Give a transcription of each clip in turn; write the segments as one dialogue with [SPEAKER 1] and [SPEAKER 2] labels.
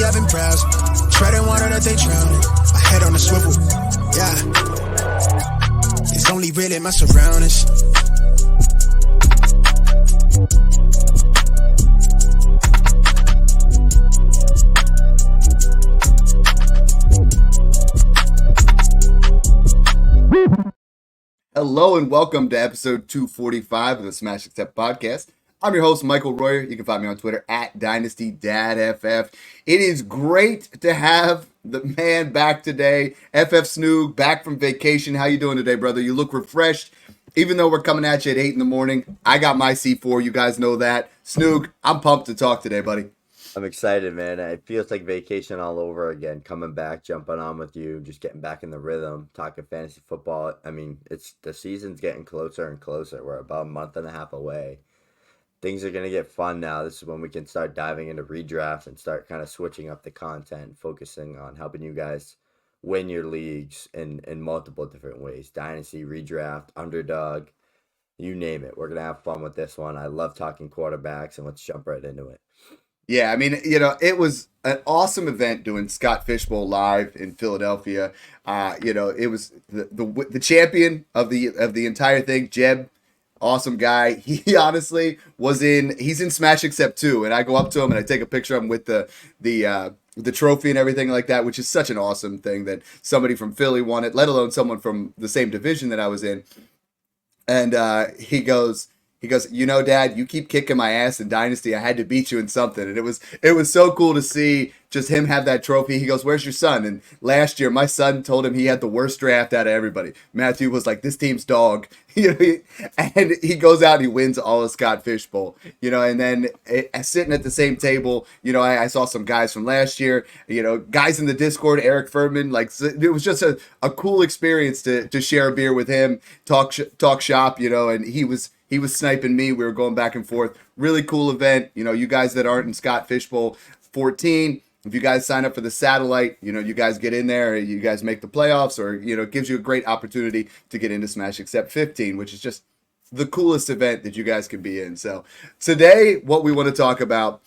[SPEAKER 1] Lately I've been browsing, treading water that they drowning. My head on a swivel, yeah. It's only really my surroundings.
[SPEAKER 2] Hello and welcome to episode 245 of the Smash Accept podcast. I'm your host, Michael Royer. You can find me on Twitter at DynastyDadFF. It is great to have the man back today. FF Snoog, back from vacation. How you doing today, brother? You look refreshed. Even though we're coming at you at 8 in the morning, I got my C4. You guys know that. Snoog, I'm pumped to talk today, buddy.
[SPEAKER 3] I'm excited, man. It feels like vacation all over again. Coming back, jumping on with you, just getting back in the rhythm, talking fantasy football. I mean, it's the season's getting closer and closer. We're about a month and a half away. Things are going to get fun now. This is when we can start diving into redrafts and start kind of switching up the content, focusing on helping you guys win your leagues in multiple different ways. Dynasty, redraft, underdog, you name it. We're going to have fun with this one. I love talking quarterbacks, and let's jump right into it.
[SPEAKER 2] Yeah, I mean, it was an awesome event doing Scott Fishbowl live in Philadelphia. It was the champion of the entire thing, Jeb. Awesome guy. He honestly he's in Smash Accept 2, and I go up to him and I take a picture of him with the trophy and everything like that, which is such an awesome thing that somebody from Philly won it, let alone someone from the same division that I was in. And he goes, Dad, you keep kicking my ass in Dynasty. I had to beat you in something. And it was so cool to see just him have that trophy. He goes, where's your son? And last year, my son told him he had the worst draft out of everybody. Matthew was like, this team's dog. And he goes out and he wins all of Scott Fishbowl. And then sitting at the same table, I saw some guys from last year, guys in the Discord, Eric Furman. Like, it was just a cool experience to share a beer with him, talk shop, and he was sniping me. We were going back and forth. Really cool event. You guys that aren't in Scott Fishbowl 14, if you guys sign up for the satellite, you guys get in there, you guys make the playoffs, or, it gives you a great opportunity to get into Smash Accept 15, which is just the coolest event that you guys can be in. So today, what we want to talk about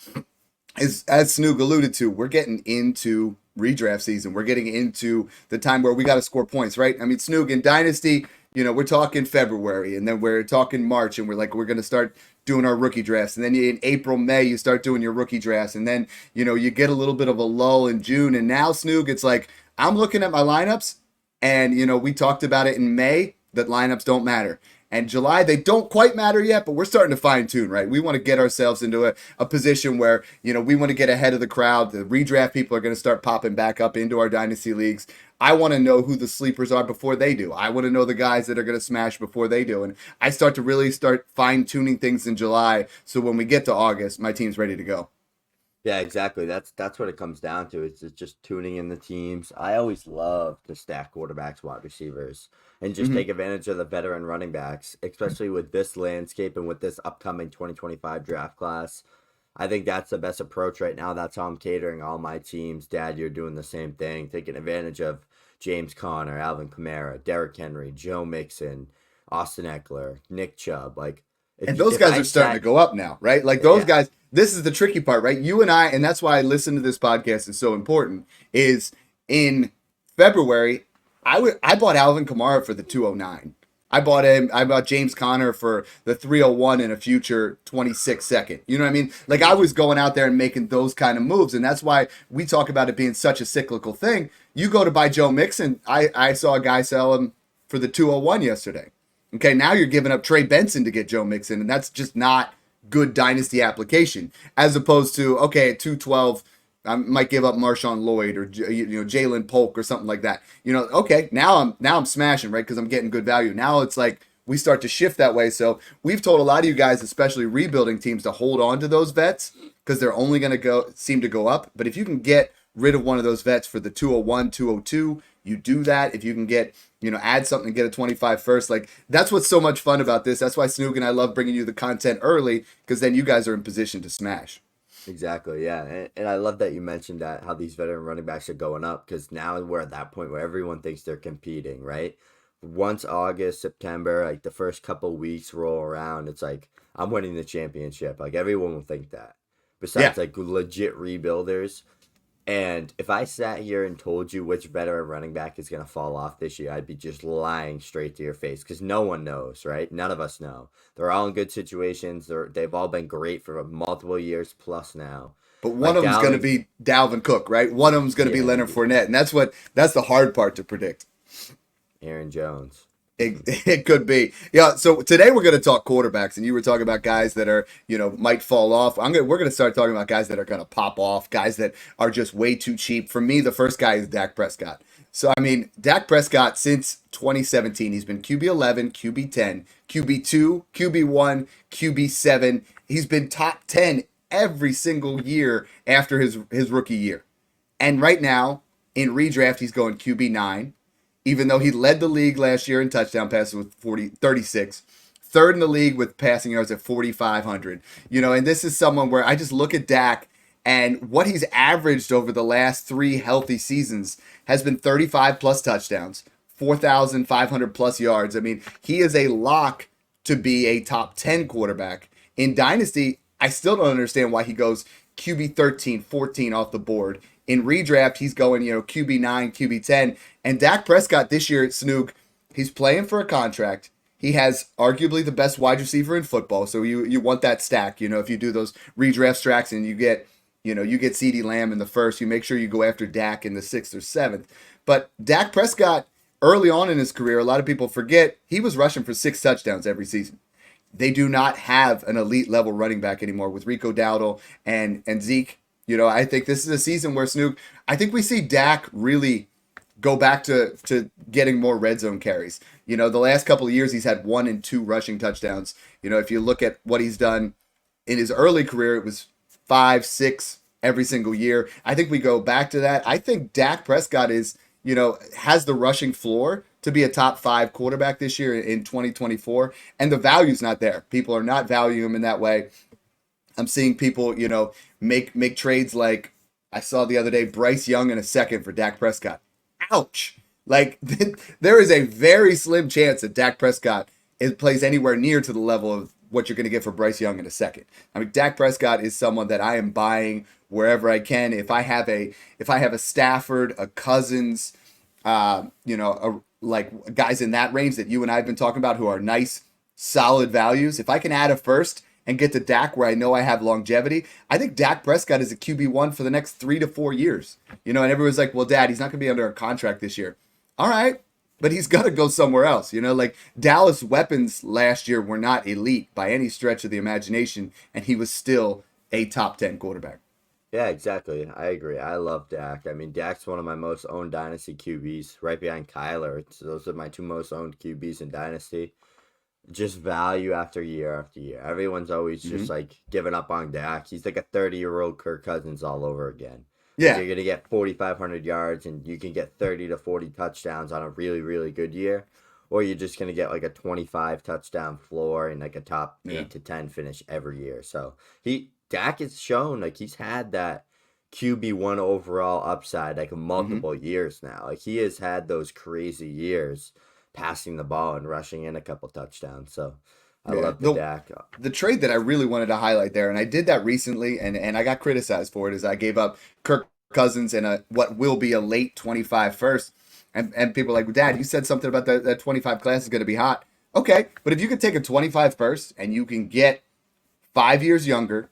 [SPEAKER 2] is, as Snoog alluded to, we're getting into redraft season. We're getting into the time where we got to score points, right? I mean, Snoog, in Dynasty, we're talking February, and then we're talking March, and we're going to start doing our rookie drafts. And then in April, May, you start doing your rookie drafts. And then, you get a little bit of a lull in June. And now, Snoog, it's like, I'm looking at my lineups, and, we talked about it in May, that lineups don't matter. And July, they don't quite matter yet, but we're starting to fine tune, right? We want to get ourselves into a position where, we want to get ahead of the crowd. The redraft people are going to start popping back up into our dynasty leagues. I want to know who the sleepers are before they do. I want to know the guys that are going to smash before they do. And I start fine tuning things in July. So when we get to August, my team's ready to go.
[SPEAKER 3] Yeah, exactly. That's what it comes down to. It's just tuning in the teams. I always love to stack quarterbacks, wide receivers, and just take advantage of the veteran running backs, especially with this landscape and with this upcoming 2025 draft class. I think that's the best approach right now. That's how I'm catering all my teams. Dad, you're doing the same thing, taking advantage of James Conner, Alvin Kamara, Derrick Henry, Joe Mixon, Austin Eckler, Nick Chubb.
[SPEAKER 2] And those guys are starting to go up now, right? Like those guys, this is the tricky part, right? You and I, and that's why I listen to this podcast is so important, is in February, I bought Alvin Kamara for the 209. I bought James Conner for the 301 in a future 26 second. You know what I mean? Like, I was going out there and making those kind of moves. And that's why we talk about it being such a cyclical thing. You go to buy Joe Mixon. I saw a guy sell him for the 201 yesterday. Okay, now you're giving up Trey Benson to get Joe Mixon. And that's just not good dynasty application. As opposed to, okay, at 212, I might give up Marshawn Lloyd or Jalen Polk or something like that. Okay, now I'm smashing, right? Because I'm getting good value. Now it's like we start to shift that way. So we've told a lot of you guys, especially rebuilding teams, to hold on to those vets because they're only going to seem to go up. But if you can get rid of one of those vets for the 201, 202, you do that. If you can get, add something and get a 25 first, like that's what's so much fun about this. That's why Snoog and I love bringing you the content early, because then you guys are in position to smash.
[SPEAKER 3] Exactly, yeah. And I love that you mentioned that, how these veteran running backs are going up, because now we're at that point where everyone thinks they're competing, right? Once August, September, like the first couple weeks roll around, it's like, I'm winning the championship. Like, everyone will think that. Besides, like, legit rebuilders, And if I sat here and told you which veteran running back is going to fall off this year, I'd be just lying straight to your face because no one knows, right? None of us know. They're all in good situations. They've all been great for multiple years plus now.
[SPEAKER 2] But one
[SPEAKER 3] Like
[SPEAKER 2] of them's going to
[SPEAKER 3] Downing,
[SPEAKER 2] be Dalvin Cook, right? One of them's going to be
[SPEAKER 3] yeah,
[SPEAKER 2] Leonard Fournette, and that's the hard part to predict.
[SPEAKER 3] Aaron Jones.
[SPEAKER 2] It could be. Yeah, so today we're going to talk quarterbacks, and you were talking about guys that are, might fall off. We're going to start talking about guys that are going to pop off, guys that are just way too cheap. For me, the first guy is Dak Prescott. So, I mean, Dak Prescott, since 2017, he's been QB 11, QB 10, QB 2, QB 1, QB 7. He's been top 10 every single year after his rookie year. And right now, in redraft, he's going QB 9. Even though he led the league last year in touchdown passes with 36, third in the league with passing yards at 4,500. And this is someone where I just look at Dak and what he's averaged over the last 3 healthy seasons has been 35 plus touchdowns, 4,500 plus yards. I mean, he is a lock to be a top 10 quarterback. In Dynasty, I still don't understand why he goes QB 13, 14 off the board. In redraft, he's going, QB 9, QB 10. And Dak Prescott this year at Snook, he's playing for a contract. He has arguably the best wide receiver in football. So you want that stack. If you do those redraft stacks and you get CeeDee Lamb in the first, you make sure you go after Dak in the 6th or 7th. But Dak Prescott, early on in his career, a lot of people forget, he was rushing for 6 touchdowns every season. They do not have an elite level running back anymore with Rico Dowdle and Zeke. I think this is a season where Snook, I think we see Dak really go back to getting more red zone carries. The last couple of years, he's had 1 and 2 rushing touchdowns. If you look at what he's done in his early career, it was 5, 6 every single year. I think we go back to that. I think Dak Prescott is, has the rushing floor to be a top 5 quarterback this year in 2024. And the value's not there. People are not valuing him in that way. I'm seeing people, make trades like I saw the other day, Bryce Young in a second for Dak Prescott. Ouch. Like, there is a very slim chance that Dak Prescott plays anywhere near to the level of what you're going to get for Bryce Young in a second. I mean, Dak Prescott is someone that I am buying wherever I can. If I have a Stafford, a Cousins, like guys in that range that you and I have been talking about who are nice, solid values, if I can add a first and get to Dak where I know I have longevity, I think Dak Prescott is a QB1 for the next 3 to 4 years. And everyone's like, well, Dad, he's not going to be under a contract this year. All right, but he's got to go somewhere else. Like Dallas weapons last year were not elite by any stretch of the imagination, and he was still a top 10 quarterback.
[SPEAKER 3] Yeah, exactly. I agree. I love Dak. I mean, Dak's one of my most owned Dynasty QBs, right behind Kyler. Those are my 2 most owned QBs in Dynasty. Just value after year. Everyone's always just like giving up on Dak. He's like a 30-year-old Kirk Cousins all over again.
[SPEAKER 2] Yeah.
[SPEAKER 3] You're going to get 4,500 yards and you can get 30 to 40 touchdowns on a really, really good year. Or you're just going to get like a 25 touchdown floor and like a top 8 to 10 finish every year. So Dak has shown like he's had that QB1 overall upside like multiple years now. Like he has had those crazy years passing the ball and rushing in a couple touchdowns. So I love the Dak.
[SPEAKER 2] The trade that I really wanted to highlight there, and I did that recently, and I got criticized for it, is I gave up Kirk Cousins and what will be a late 25 first. And people are like, Dad, you said something about that 25 class is going to be hot. Okay, but if you could take a 25 first and you can get 5 years younger,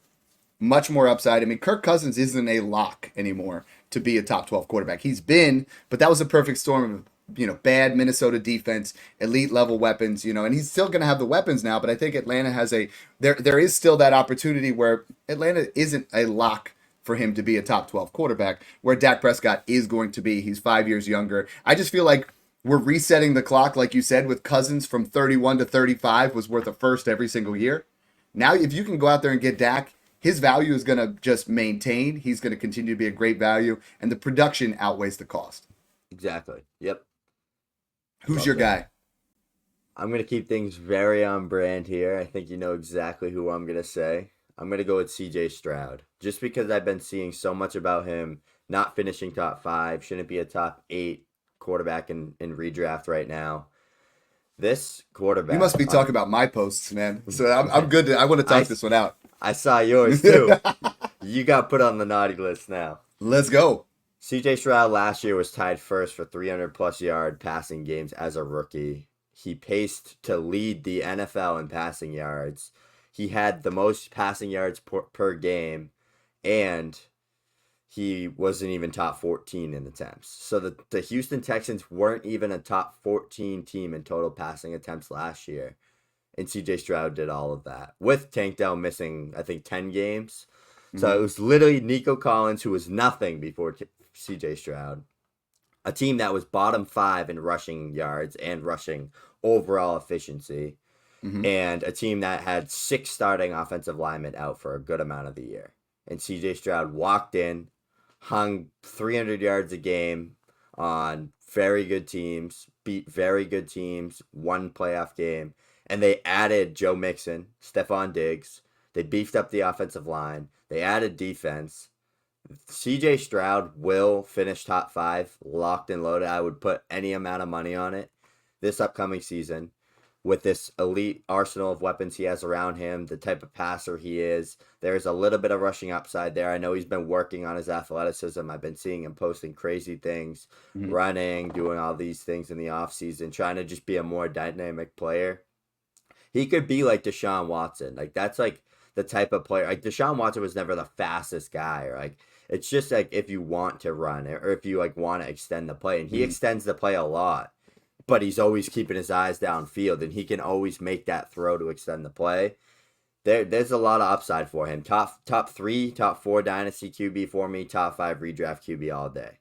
[SPEAKER 2] much more upside. I mean, Kirk Cousins isn't a lock anymore to be a top 12 quarterback. He's been, but that was a perfect storm of bad Minnesota defense, elite level weapons, and he's still going to have the weapons now, but I think Atlanta has there is still that opportunity where Atlanta isn't a lock for him to be a top 12 quarterback, where Dak Prescott is going to be. He's 5 years younger. I just feel like we're resetting the clock, like you said, with Cousins from 31 to 35 was worth a first every single year. Now, if you can go out there and get Dak, his value is going to just maintain. He's going to continue to be a great value, and the production outweighs the cost.
[SPEAKER 3] Exactly. Yep.
[SPEAKER 2] Who's your guy?
[SPEAKER 3] I'm going to keep things very on brand here. I think you know exactly who I'm going to say. I'm going to go with CJ Stroud. Just because I've been seeing so much about him not finishing top 5, shouldn't be a top 8 quarterback in redraft right now. This quarterback...
[SPEAKER 2] You must be talking about my posts, man. So I'm good. I want to talk this one out.
[SPEAKER 3] I saw yours too. You got put on the naughty list now.
[SPEAKER 2] Let's go.
[SPEAKER 3] CJ Stroud last year was tied first for 300 plus yard passing games as a rookie. He paced to lead the NFL in passing yards. He had the most passing yards per game, and he wasn't even top 14 in attempts. So the Houston Texans weren't even a top 14 team in total passing attempts last year. And CJ Stroud did all of that with Tank Dell missing, I think, 10 games. So it was literally Nico Collins, who was nothing before CJ Stroud. A team that was bottom 5 in rushing yards and rushing overall efficiency. And a team that had 6 starting offensive linemen out for a good amount of the year. And CJ Stroud walked in, hung 300 yards a game on very good teams, beat very good teams, won playoff game. And they added Joe Mixon, Stephon Diggs. They beefed up the offensive line. They added defense. CJ Stroud will finish top 5, locked and loaded. I would put any amount of money on it this upcoming season. With this elite arsenal of weapons he has around him, the type of passer he is, there's a little bit of rushing upside there. I know he's been working on his athleticism. I've been seeing him posting crazy things, running, doing all these things in the offseason, trying to just be a more dynamic player. He could be like Deshaun Watson. Like, that's like the type of player. Like, Deshaun Watson was never the fastest guy. Or like, it's just like if you want to run or if you like want to extend the play, and he extends the play a lot. But he's always keeping his eyes downfield, and he can always make that throw to extend the play. There's a lot of upside for him. Top 3, top 4 dynasty QB for me. Top 5 redraft QB all day.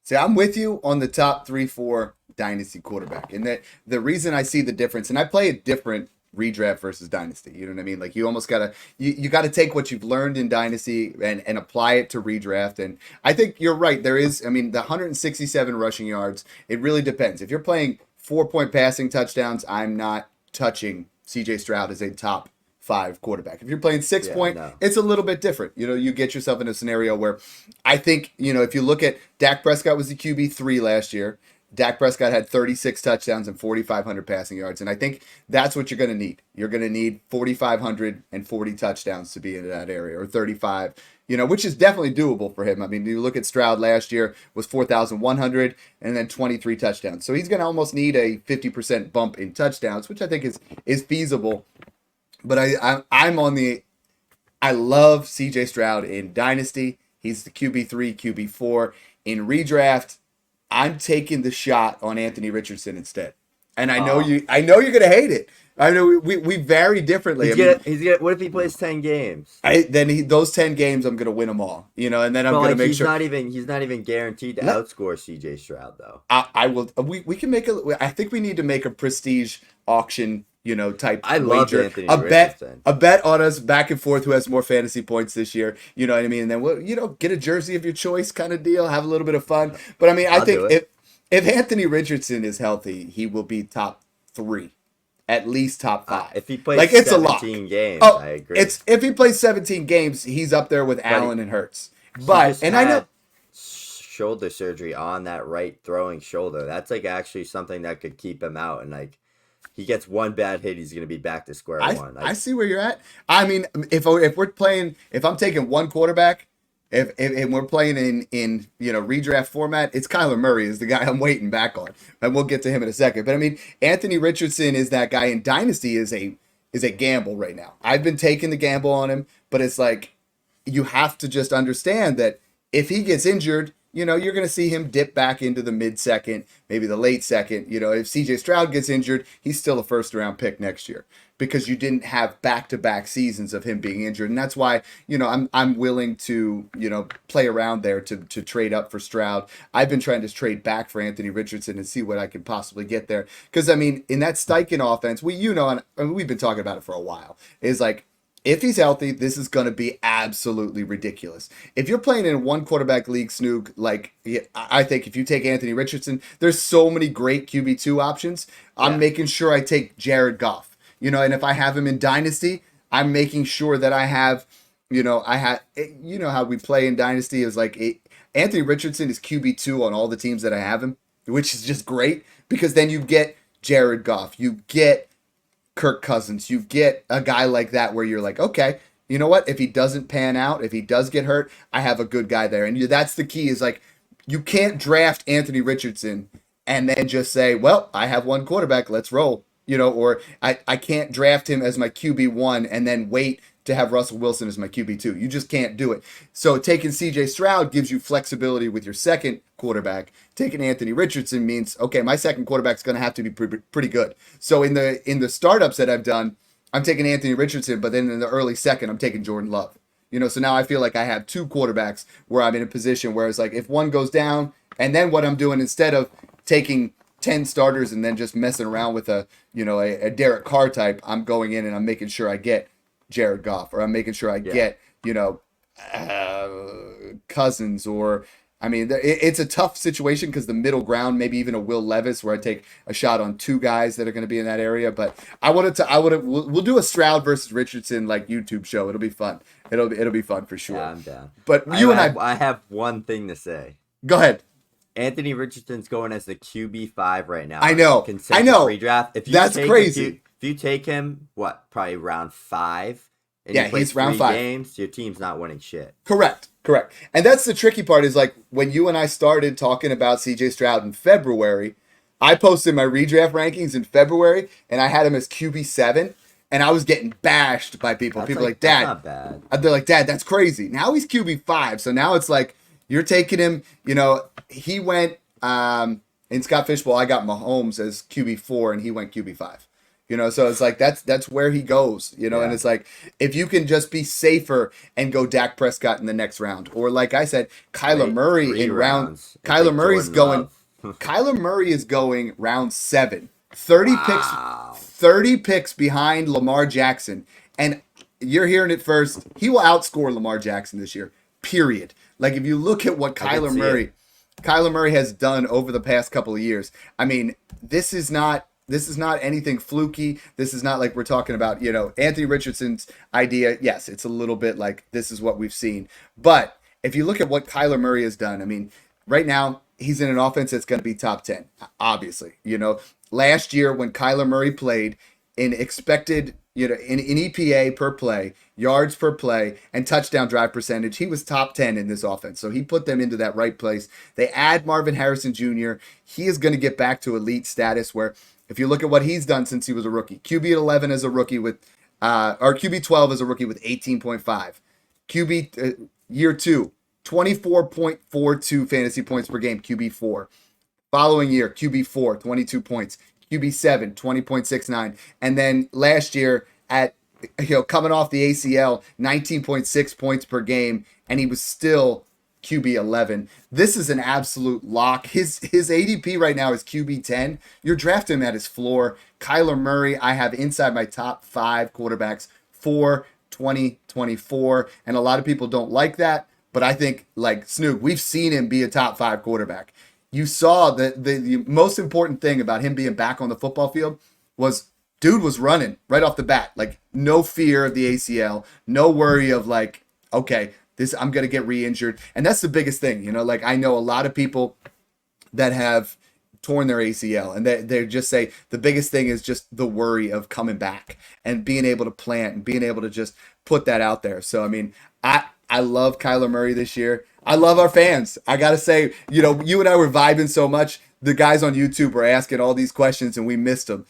[SPEAKER 2] See, I'm with you on the top 3, 4 dynasty quarterback, and that the reason I see the difference, and I play a different redraft versus dynasty. You know what I mean? Like, you almost gotta you gotta take what you've learned in dynasty and apply it to redraft. And I think you're right. There is, I mean, the 167 rushing yards, it really depends. If you're playing 4-point passing touchdowns, I'm not touching CJ Stroud as a top 5 quarterback. If you're playing 6-point, it's a little bit different. You know, you get yourself in a scenario where I think, you know, if you look at Dak Prescott was the QB3 last year. Dak Prescott had 36 touchdowns and 4,500 passing yards. And I think that's what you're going to need. You're going to need 4,540 touchdowns to be in that area, or 35, you know, which is definitely doable for him. I mean, you look at Stroud last year was 4,100 and then 23 touchdowns. So he's going to almost need a 50% bump in touchdowns, which I think is feasible. But I'm on the, I love CJ Stroud in Dynasty. He's the QB3, QB4. In redraft, I'm taking the shot on Anthony Richardson instead. And I know you're gonna hate it. I know we vary differently.
[SPEAKER 3] He's gonna. What if he plays 10 games?
[SPEAKER 2] Those 10 games, I'm gonna win them all. You know, and then I'm gonna make sure
[SPEAKER 3] he's not even guaranteed to outscore CJ Stroud though.
[SPEAKER 2] I will. We can make I think we need to make a prestige auction, you know, type
[SPEAKER 3] I
[SPEAKER 2] wager.
[SPEAKER 3] love Anthony Richardson.
[SPEAKER 2] A bet on us back and forth who has more fantasy points this year. You know what I mean? And then we'll, you know, get a jersey of your choice kind of deal, have a little bit of fun. But I mean, I think if Anthony Richardson is healthy, he will be top 3. At least top 5.
[SPEAKER 3] If he plays
[SPEAKER 2] like, it's
[SPEAKER 3] 17 games, I agree.
[SPEAKER 2] If he plays 17 games, he's up there with Allen and Hurts. But I know
[SPEAKER 3] shoulder surgery on that right throwing shoulder. That's like actually something that could keep him out, and like he gets one bad hit, he's gonna be back to square one.
[SPEAKER 2] I see where you're at. I mean, if I'm taking one quarterback, if we're playing in you know, redraft format, it's Kyler Murray is the guy I'm waiting back on, and we'll get to him in a second. But I mean, Anthony Richardson is that guy, in Dynasty is a gamble right now. I've been taking the gamble on him, but it's like you have to just understand that if he gets injured, you know, you're going to see him dip back into the mid-second, maybe the late second. You know, if CJ Stroud gets injured, he's still a first-round pick next year because you didn't have back-to-back seasons of him being injured. And that's why, you know, I'm willing to, you know, play around there to trade up for Stroud. I've been trying to trade back for Anthony Richardson and see what I can possibly get there. Because, I mean, in that Steichen offense, and we've been talking about it for a while, is like, if he's healthy, this is going to be absolutely ridiculous. If you're playing in a one quarterback league, Snoog, like, I think if you take Anthony Richardson, there's so many great QB2 options. I'm making sure I take Jared Goff, you know, and if I have him in Dynasty, I'm making sure that I have, you know, you know how we play in Dynasty is like, Anthony Richardson is QB2 on all the teams that I have him, which is just great because then you get Jared Goff, you get Kirk Cousins, you get a guy like that where you're like, okay, you know what? If he doesn't pan out, if he does get hurt, I have a good guy there. And that's the key is like, you can't draft Anthony Richardson and then just say, well, I have one quarterback, let's roll. Or I can't draft him as my QB1 and then wait to have Russell Wilson as my QB2. You just can't do it. So taking CJ Stroud gives you flexibility with your second quarterback. Taking Anthony Richardson means, okay, my second quarterback's going to have to be pretty good. So in the startups that I've done, I'm taking Anthony Richardson, but then in the early second, I'm taking Jordan Love. So now I feel like I have two quarterbacks where I'm in a position where it's like if one goes down, and then what I'm doing instead of taking 10 starters and then just messing around with a Derek Carr type, I'm going in and I'm making sure I get Jared Goff, or I'm making sure I get, Cousins, or it's a tough situation because the middle ground, maybe even a Will Levis, where I take a shot on two guys that are going to be in that area. But we'll do a Stroud versus Richardson like YouTube show. It'll be fun. It'll be fun for sure.
[SPEAKER 3] Yeah, I'm down.
[SPEAKER 2] But
[SPEAKER 3] I have one thing to say.
[SPEAKER 2] Go ahead.
[SPEAKER 3] Anthony Richardson's going as the QB5 right now.
[SPEAKER 2] I know.
[SPEAKER 3] Redraft.
[SPEAKER 2] That's crazy.
[SPEAKER 3] If you take him, probably round 5. And
[SPEAKER 2] yeah, he's round 5
[SPEAKER 3] games. Your team's not winning shit.
[SPEAKER 2] Correct. And that's the tricky part is like when you and I started talking about CJ Stroud in February, I posted my redraft rankings in February and I had him as QB7 and I was getting bashed by people. People like, Dad,
[SPEAKER 3] not bad.
[SPEAKER 2] They're like, Dad, that's crazy. Now he's QB5. So now it's like you're taking him, he went in Scott Fishbowl, I got Mahomes as QB4 and he went QB5. So it's like that's where he goes, and it's like if you can just be safer and go Dak Prescott in the next round, or like I said, Kyler Murray in rounds. Kyler Murray is going round 7. 30 picks behind Lamar Jackson. And you're hearing it first. He will outscore Lamar Jackson this year. Period. Like if you look at what Kyler Murray has done over the past couple of years, this is not anything fluky. This is not like we're talking about, Anthony Richardson's idea. Yes, it's a little bit like this is what we've seen. But if you look at what Kyler Murray has done, right now he's in an offense that's going to be top 10, obviously. Last year when Kyler Murray played in expected, in EPA per play, yards per play, and touchdown drive percentage, he was top 10 in this offense. So he put them into that right place. They add Marvin Harrison Jr. He is going to get back to elite status where if you look at what he's done since he was a rookie, QB 11 as a rookie with, or QB 12 as a rookie with 18.5. QB year 2, 24.42 fantasy points per game, QB 4. Following year, QB 4, 22 points. QB 7, 20.69. And then last year at, coming off the ACL, 19.6 points per game, and he was still QB 11. This is an absolute lock. His ADP right now is QB 10. You're drafting him at his floor. Kyler Murray, I have inside my top 5 quarterbacks for 2024. And a lot of people don't like that. But I think, like Snoog, we've seen him be a top 5 quarterback. You saw the most important thing about him being back on the football field was dude was running right off the bat. Like, no fear of the ACL. No worry of like, okay, I'm going to get re-injured. And that's the biggest thing, like I know a lot of people that have torn their ACL and they just say the biggest thing is just the worry of coming back and being able to plant and being able to just put that out there. So, I love Kyler Murray this year. I love our fans. I got to say, you and I were vibing so much. The guys on YouTube were asking all these questions and we missed them.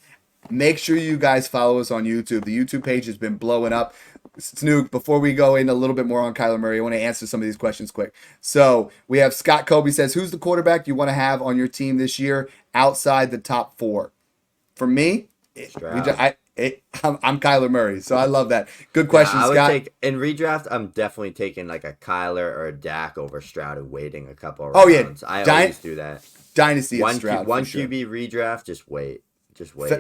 [SPEAKER 2] Make sure you guys follow us on YouTube. The YouTube page has been blowing up. Snoog, before we go in a little bit more on Kyler Murray, I want to answer some of these questions quick. So we have Scott Kobe says, who's the quarterback you want to have on your team this year outside the top 4? For me, I'm Kyler Murray, so I love that. Good question, Scott.
[SPEAKER 3] In redraft, I'm definitely taking like a Kyler or a Dak over Stroud and waiting a couple of rounds. I always do that.
[SPEAKER 2] Dynasty is Stroud.
[SPEAKER 3] One QB redraft, just wait.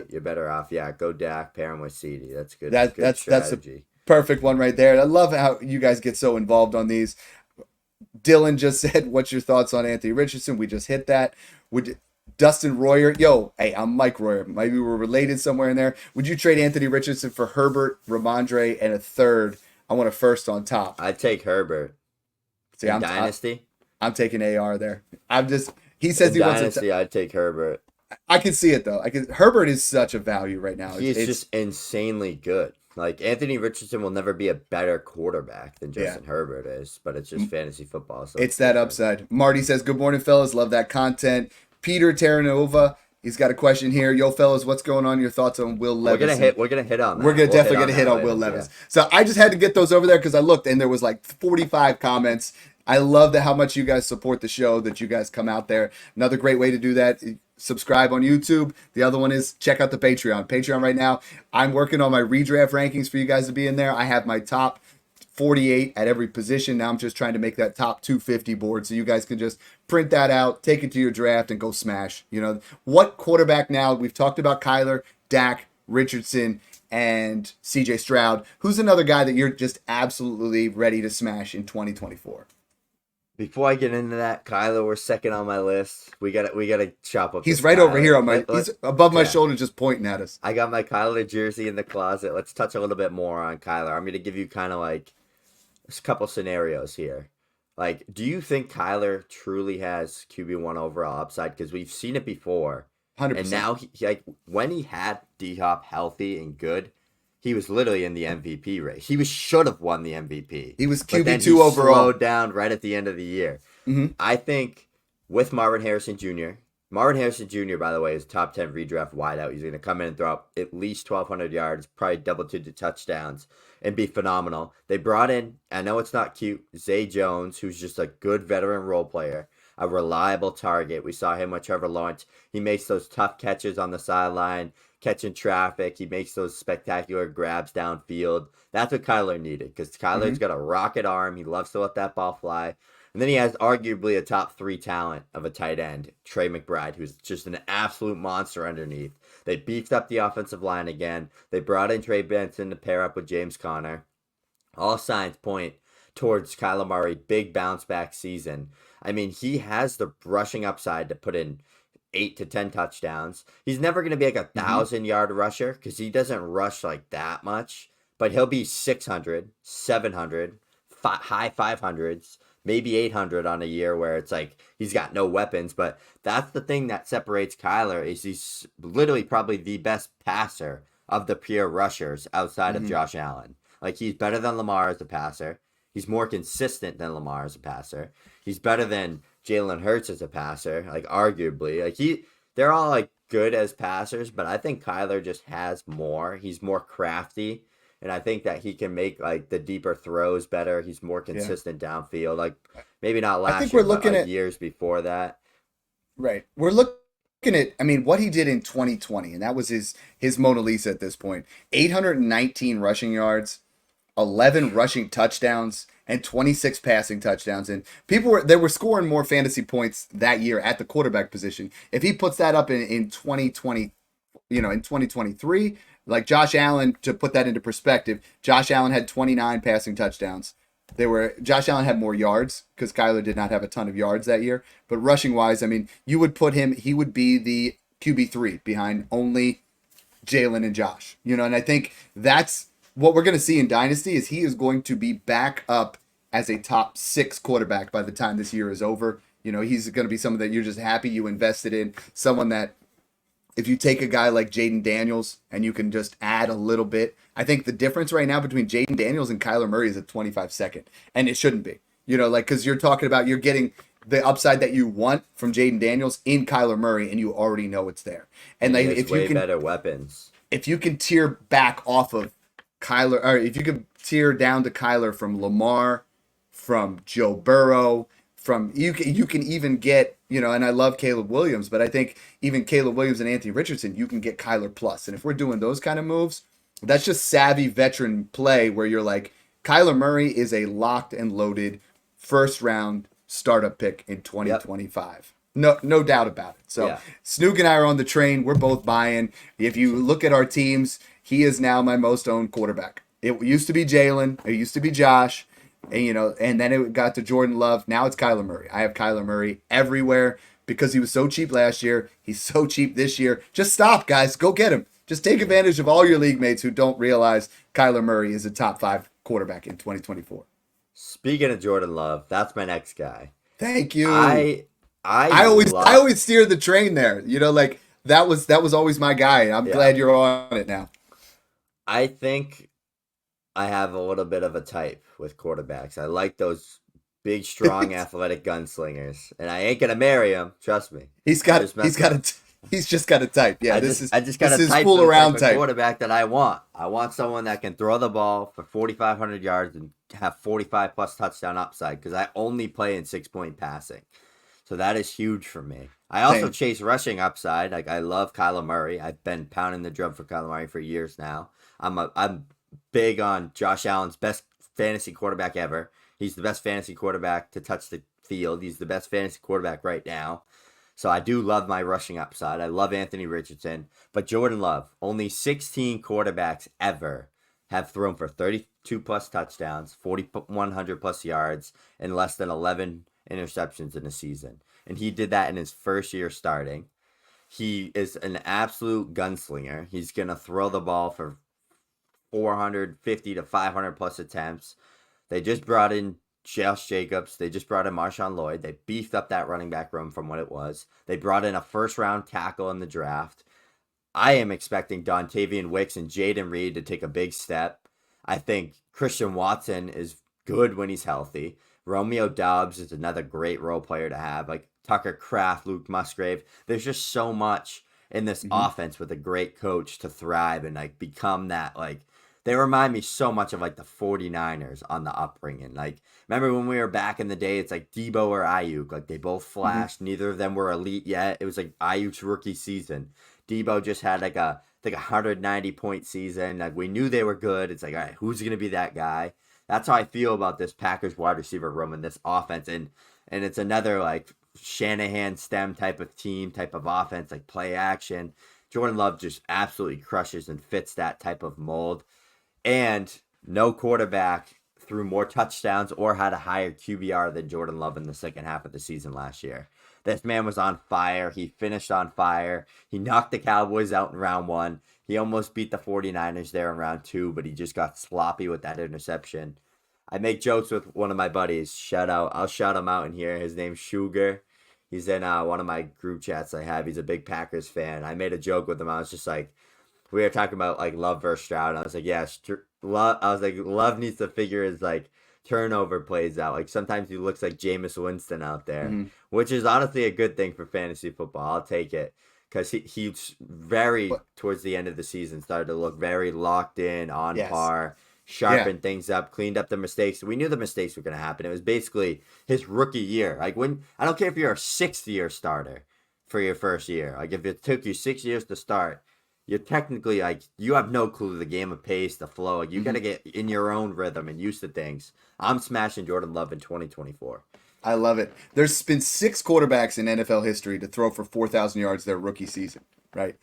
[SPEAKER 3] You're better off. Yeah, go Dak, pair him with CD. That's good. That's strategy.
[SPEAKER 2] Perfect one right there. I love how you guys get so involved on these. Dylan just said, what's your thoughts on Anthony Richardson? We just hit that. Dustin Royer, hey, I'm Mike Royer. Maybe we're related somewhere in there. Would you trade Anthony Richardson for Herbert, Ramondre, and a third? I want a first on top.
[SPEAKER 3] I'd take Herbert.
[SPEAKER 2] See,
[SPEAKER 3] I'm Dynasty.
[SPEAKER 2] I'm taking AR there. He says he wants
[SPEAKER 3] Dynasty. I'd take Herbert.
[SPEAKER 2] I can see it though. Herbert is such a value right now.
[SPEAKER 3] He's just insanely good. Like, Anthony Richardson will never be a better quarterback than Justin Herbert is, but it's just fantasy football. So
[SPEAKER 2] it's that upside. Marty says, good morning, fellas. Love that content. Peter Terranova, he's got a question here. Yo, fellas, what's going on? Your thoughts on Will Levis?
[SPEAKER 3] We're gonna hit on that.
[SPEAKER 2] We're definitely gonna hit on Will Levis. Yeah. So I just had to get those over there because I looked and there was like 45 comments. I love how much you guys support the show, that you guys come out there. Another great way to do that, subscribe on YouTube. The other one is check out the Patreon. Patreon right now, I'm working on my redraft rankings for you guys to be in there. I have my top 48 at every position. Now I'm just trying to make that top 250 board so you guys can just print that out, take it to your draft, and go smash. You know, what quarterback now? We've talked about Kyler, Dak, Richardson, and CJ Stroud. Who's another guy that you're just absolutely ready to smash in 2024?
[SPEAKER 3] Before I get into that, Kyler, we're second on my list. We gotta chop up.
[SPEAKER 2] He's right
[SPEAKER 3] Kyler.
[SPEAKER 2] over here on my. He's above my shoulder, just pointing at us.
[SPEAKER 3] I got my Kyler jersey in the closet. Let's touch a little bit more on Kyler. I'm gonna give you kind of like a couple scenarios here. Like, do you think Kyler truly has QB1 overall upside? Because we've seen it before,
[SPEAKER 2] 100%.
[SPEAKER 3] And now like when he had D-Hop healthy and good, he was literally in the MVP race. He should have won the MVP.
[SPEAKER 2] He was QB2 overall.
[SPEAKER 3] Slowed down right at the end of the year.
[SPEAKER 2] Mm-hmm.
[SPEAKER 3] I think with Marvin Harrison Jr. Marvin Harrison Jr., by the way, is top 10 redraft wideout. He's going to come in and throw up at least 1,200 yards, probably double-digit touchdowns, and be phenomenal. They brought in, I know it's not cute, Zay Jones, who's just a good veteran role player, a reliable target. We saw him with Trevor Lawrence. He makes those tough catches on the sideline, catching traffic. He makes those spectacular grabs downfield. That's what Kyler needed, because Kyler's got a rocket arm. He loves to let that ball fly. And then he has arguably a top 3 talent of a tight end, Trey McBride, who's just an absolute monster underneath. They beefed up the offensive line again. They brought in Trey Benson to pair up with James Conner. All signs point towards Kyler Murray, big bounce back season. I mean, he has the rushing upside to put in 8 to 10 touchdowns. He's never going to be like 1,000-yard rusher because he doesn't rush like that much, but he'll be 600, 700, high 500s. Maybe 800 on a year where it's like he's got no weapons. But that's the thing that separates Kyler, is he's literally probably the best passer of the pure rushers outside of Josh Allen. Like, he's better than Lamar as a passer. He's more consistent than Lamar as a passer. He's better than Jalen Hurts as a passer, like, arguably. Like, they're all like good as passers, but I think Kyler just has more. He's more crafty. And I think that he can make like the deeper throws better. He's more consistent downfield. Like, maybe not last year, but like years before that.
[SPEAKER 2] Right. We're looking at, I mean, what he did in 2020, and that was his Mona Lisa at this point. 819 rushing yards, 11 rushing touchdowns, and 26 passing touchdowns. And they were scoring more fantasy points that year at the quarterback position. If he puts that up in 2020, in 2023, like Josh Allen, to put that into perspective, Josh Allen had 29 passing touchdowns. Josh Allen had more yards because Kyler did not have a ton of yards that year. But rushing wise, I mean, you would put him, he would be the QB3 behind only Jalen and Josh. And I think that's what we're going to see in Dynasty, is he is going to be back up as a top 6 quarterback by the time this year is over. He's going to be someone that you're just happy you invested in, someone that, if you take a guy like Jayden Daniels and you can just add a little bit, I think the difference right now between Jayden Daniels and Kyler Murray is a 25-second, and it shouldn't be. Because you're talking about, you're getting the upside that you want from Jayden Daniels in Kyler Murray, and you already know it's there. And like, if you can,
[SPEAKER 3] better weapons. If
[SPEAKER 2] you can tear back off of Kyler, or if you can tear down to Kyler from Lamar, from Joe Burrow, from you can even get, and I love Caleb Williams, but I think even Caleb Williams and Anthony Richardson, you can get Kyler plus. And if we're doing those kind of moves, that's just savvy veteran play where you're like, Kyler Murray is a locked and loaded first round startup pick in 2025. Yep. No doubt about it. So Snook and I are on the train. We're both buying. If you look at our teams, he is now my most owned quarterback. It used to be Jalen. It used to be Josh. And, and then it got to Jordan Love. Now it's Kyler Murray. I have Kyler Murray everywhere because he was so cheap last year. He's so cheap this year. Just stop, guys. Go get him. Just take advantage of all your league mates who don't realize Kyler Murray is a top 5 quarterback in 2024.
[SPEAKER 3] Speaking of Jordan Love, that's my next guy.
[SPEAKER 2] Thank you.
[SPEAKER 3] I
[SPEAKER 2] always steer the train there. Like that was always my guy. I'm glad you're on it now.
[SPEAKER 3] I think I have a little bit of a type with quarterbacks. I like those big, strong, athletic gunslingers, and I ain't gonna marry him. Trust me.
[SPEAKER 2] He's
[SPEAKER 3] I
[SPEAKER 2] got
[SPEAKER 3] just messed up.
[SPEAKER 2] he's just got a type. Yeah,
[SPEAKER 3] I just got
[SPEAKER 2] this
[SPEAKER 3] a
[SPEAKER 2] is
[SPEAKER 3] type
[SPEAKER 2] fool
[SPEAKER 3] of the type
[SPEAKER 2] around
[SPEAKER 3] of
[SPEAKER 2] type.
[SPEAKER 3] quarterback that I want. I want someone that can throw the ball for 4,500 yards and have 45 plus touchdown upside because I only play in 6-point passing. So that is huge for me. I also
[SPEAKER 2] Same.
[SPEAKER 3] chase rushing upside. Like I love Kyler Murray. I've been pounding the drum for Kyler Murray for years now. I'm big on Josh Allen's best fantasy quarterback ever. He's the best fantasy quarterback to touch the field. He's the best fantasy quarterback right now. So I do love my rushing upside. I love Anthony Richardson. But Jordan Love, only 16 quarterbacks ever have thrown for 32 plus touchdowns, 4,100 plus yards, and less than 11 interceptions in a season. And he did that in his first year starting. He is an absolute gunslinger. He's going to throw the ball for 450 to 500 plus attempts. They just brought in Josh Jacobs. They just brought in Marshawn Lloyd. They beefed up that running back room from what it was. They brought in a first-round tackle in the draft. I am expecting Dontavian Wicks and Jayden Reed to take a big step. I think Christian Watson is good when he's healthy. Romeo Doubs is another great role player to have. Like Tucker Kraft, Luke Musgrave. There's just so much in this offense with a great coach to thrive and like become that like they remind me so much of like the 49ers on the upbringing. Like remember when we were back in the day, it's like Debo or Ayuk, like they both flashed. Neither of them were elite yet. It was like Ayuk's rookie season. Debo just had like a 190-point season. Like we knew they were good. It's like, all right, who's gonna be that guy? That's how I feel about this Packers wide receiver room and this offense. And it's another like Shanahan stem type of team, type of offense, like play action. Jordan Love just absolutely crushes and fits that type of mold. And no quarterback threw more touchdowns or had a higher QBR than Jordan Love in the second half of the season last year. This man was on fire. He finished on fire. He knocked the Cowboys out in round 1. He almost beat the 49ers there in round 2, but he just got sloppy with that interception. I make jokes with one of my buddies. I'll shout him out in here. His name's Sugar. He's in one of my group chats I have. He's a big Packers fan. I made a joke with him. I was just like, we were talking about like Love versus Stroud. And I was like, yeah, Love needs to figure his like turnover plays out. Like sometimes he looks like Jameis Winston out there, which is honestly a good thing for fantasy football. I'll take it because he's very towards the end of the season started to look very locked in, on par, sharpened things up, cleaned up the mistakes. We knew the mistakes were going to happen. It was basically his rookie year. Like I don't care if you're a 6th-year starter for your first year. Like if it took you 6 years to start, you're technically like you have no clue the game of pace, the flow. Like you got to get in your own rhythm and used to things. I'm smashing Jordan Love in 2024.
[SPEAKER 2] I love it. There's been 6 quarterbacks in NFL history to throw for 4,000 yards their rookie season, right?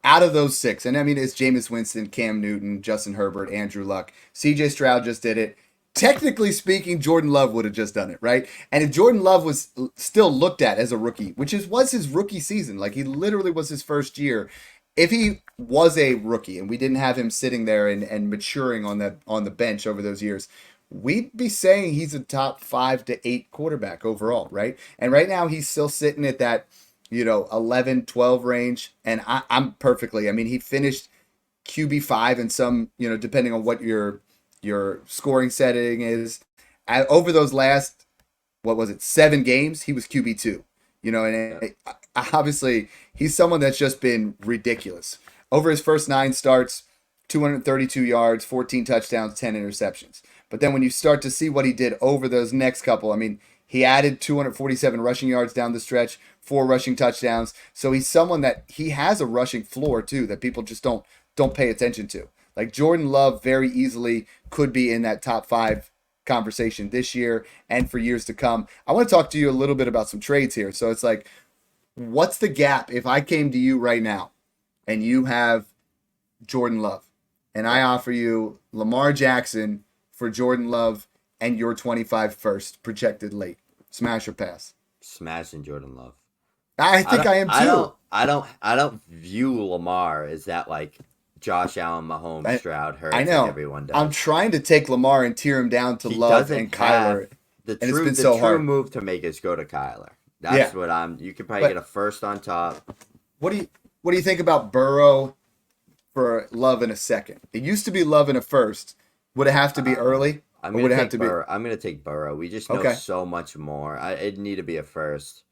[SPEAKER 2] Out of those 6, and I mean it's Jameis Winston, Cam Newton, Justin Herbert, Andrew Luck, C.J. Stroud just did it. Technically speaking, Jordan Love would have just done it, right? And if Jordan Love was still looked at as a rookie, which was his rookie season, like he literally was his first year. If he was a rookie and we didn't have him sitting there and maturing on the bench over those years, we'd be saying he's a top 5 to 8 quarterback overall, right? And right now he's still sitting at that, 11, 12 range. And I'm perfectly, I mean, he finished QB5 in some, depending on what your scoring setting is. Over those last, 7 games, he was QB2, and obviously he's someone that's just been ridiculous. Over his first 9 starts, 232 yards, 14 touchdowns, 10 interceptions. But then when you start to see what he did over those next couple, I mean, he added 247 rushing yards down the stretch, 4 rushing touchdowns. So he's someone that he has a rushing floor too that people just don't pay attention to. Like Jordan Love very easily could be in that top 5 conversation this year and for years to come. I want to talk to you a little bit about some trades here. So it's like, what's the gap if I came to you right now and you have Jordan Love and I offer you Lamar Jackson for Jordan Love and your 25 first projected late? Smash or pass?
[SPEAKER 3] Smashing Jordan Love.
[SPEAKER 2] I think I am too.
[SPEAKER 3] I don't view Lamar as that like Josh Allen, Mahomes, Stroud, Hurts,
[SPEAKER 2] I know.
[SPEAKER 3] like everyone does.
[SPEAKER 2] I'm trying to take Lamar and tear him down to Love and Kyler.
[SPEAKER 3] The
[SPEAKER 2] and
[SPEAKER 3] true,
[SPEAKER 2] it's been so
[SPEAKER 3] true
[SPEAKER 2] hard.
[SPEAKER 3] move to make is go to Kyler. That's what you could probably get a first on top.
[SPEAKER 2] What do you think about Burrow for Love in a second? It used to be Love in a first. Would it have to be early,
[SPEAKER 3] I'm
[SPEAKER 2] or
[SPEAKER 3] gonna
[SPEAKER 2] would it have
[SPEAKER 3] take
[SPEAKER 2] to be
[SPEAKER 3] Burrow. I'm gonna take Burrow. We just know
[SPEAKER 2] okay?
[SPEAKER 3] so much more. It'd need to be a first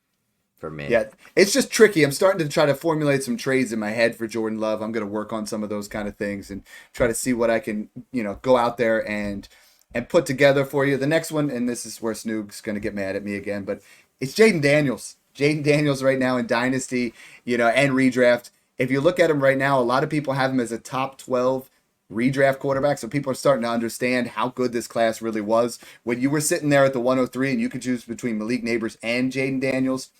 [SPEAKER 3] for me.
[SPEAKER 2] Yeah, it's just tricky. I'm starting to try to formulate some trades in my head for Jordan Love. I'm going to work on some of those kind of things and try to see what I can, go out there and put together for you. The next one, and this is where Snoog's going to get mad at me again, but it's Jayden Daniels. Jayden Daniels right now in Dynasty, and redraft. If you look at him right now, a lot of people have him as a top 12 redraft quarterback. So people are starting to understand how good this class really was. When you were sitting there at the 103 and you could choose between Malik Neighbors and Jayden Daniels,